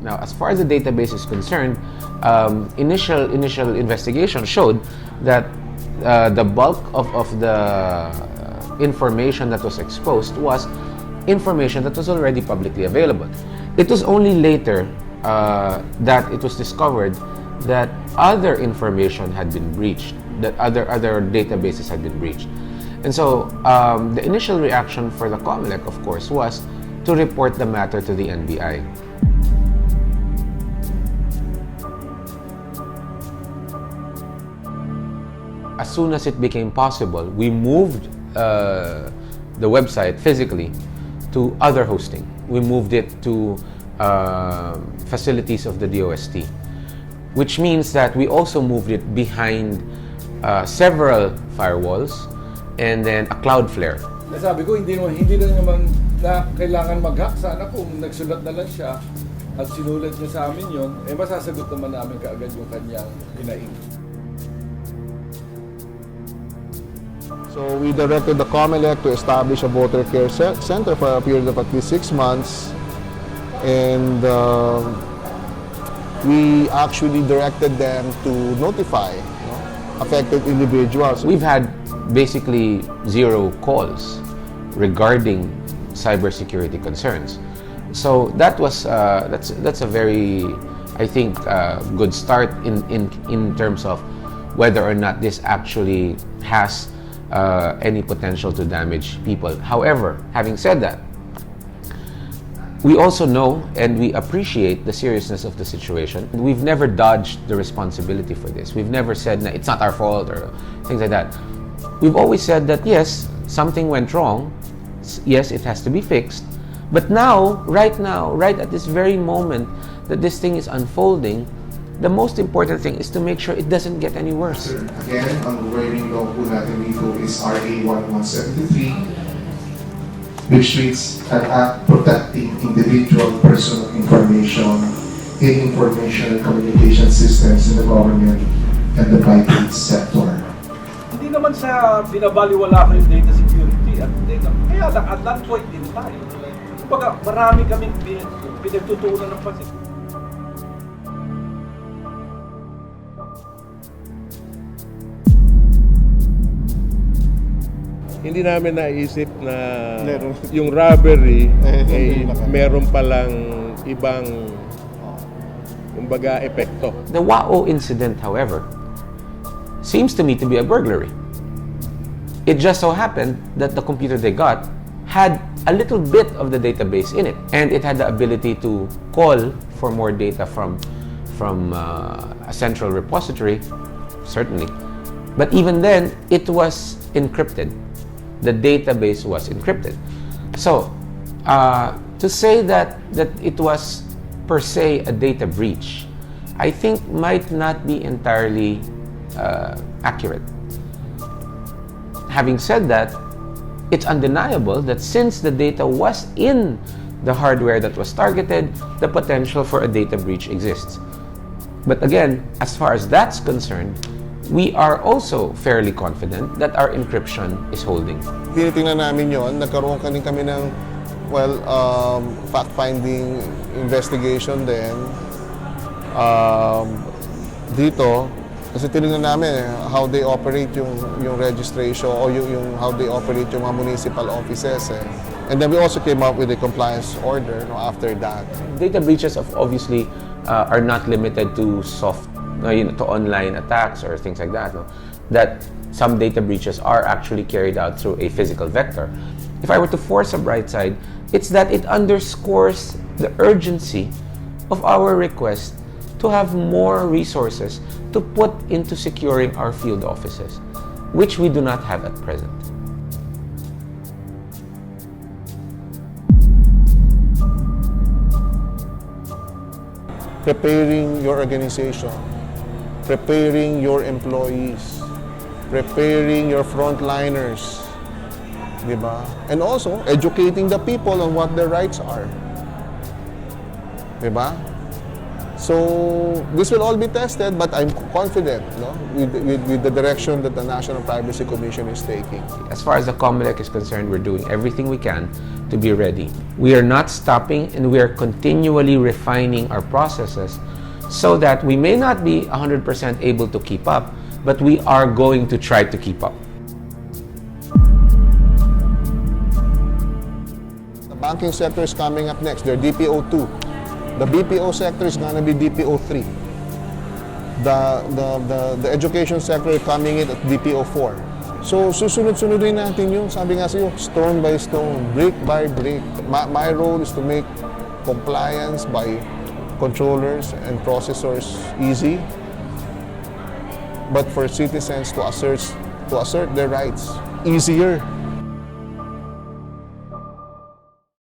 Now, as far as the database is concerned, initial investigation showed that the bulk of the information that was exposed was information that was already publicly available. It was only later that it was discovered that other information had been breached, that other databases had been breached. And so the initial reaction for the Comeleak, of course, was to report the matter to the NBI. As soon as it became possible, we moved the website physically to other hosting. We moved it to facilities of the DOST, which means that we also moved it behind several firewalls and then a Cloudflare. Sabi ko, hindi na naman na kailangan mag-hack. Sana kung nagsulat na lang siya at sinulat niya sa amin yun, masasagot naman namin kaagad yung kanyang hinaing. So we directed the Comeleak to establish a voter care center for a period of at least 6 months, and we actually directed them to notify affected individuals. We've had basically 0 calls regarding cybersecurity concerns. So that was that's a very, I think, good start in terms of whether or not this actually has any potential to damage people. However, having said that, we also know and we appreciate the seriousness of the situation. We've never dodged the responsibility for this. We've never said that it's not our fault or things like that. We've always said that yes, something went wrong. Yes, it has to be fixed. But now, right at this very moment that this thing is unfolding, the most important thing is to make sure it doesn't get any worse. Again, ang wording law po natin dito is RA 1173, which reads an act protecting individual personal information in information and communication systems in the government and the private sector. Hindi naman sa binabaliwala ko yung data security at data. Kaya at that point in time, kumbaga marami kaming pinagtutuunan ng pansin. Hindi namin naisip na yung robbery ay meron palang ibang kumbaga epekto. The WAO incident, however, seems to me to be a burglary. It just so happened that the computer they got had a little bit of the database in it, and it had the ability to call for more data from a central repository, certainly. But even then, it was encrypted. The database was encrypted. So, to say that it was per se a data breach, I think might not be entirely accurate. Having said that, it's undeniable that since the data was in the hardware that was targeted, the potential for a data breach exists. But again, as far as that's concerned, we are also fairly confident that our encryption is holding. Tinitingnan namin yon, nagkaroon kami ng fact-finding investigation din dito, kasi tinignan namin how they operate yung registration o yung how they operate yung mga municipal offices. And then we also came up with a compliance order after that. Data breaches obviously are not limited to soft, to online attacks or things like that. That some data breaches are actually carried out through a physical vector. If I were to force a bright side, it's that it underscores the urgency of our request to have more resources to put into securing our field offices, which we do not have at present. Preparing your organization, preparing your employees, preparing your frontliners, diba? And also educating the people on what their rights are, diba? So this will all be tested, but I'm confident, no, with the direction that the National Privacy Commission is taking. As far as the Comeleak is concerned, we're doing everything we can to be ready. We are not stopping, and we are continually refining our processes so that we may not be 100% able to keep up, but we are going to try to keep up. The banking sector is coming up next. They're DPO2. The BPO sector is going to be DPO3. The education sector is coming in at DPO4. So susunod-sunodin natin yun. Sabi nga sa'yo, stone by stone, brick by brick. My role is to make compliance by controllers and processors easy, but for citizens to assert their rights easier.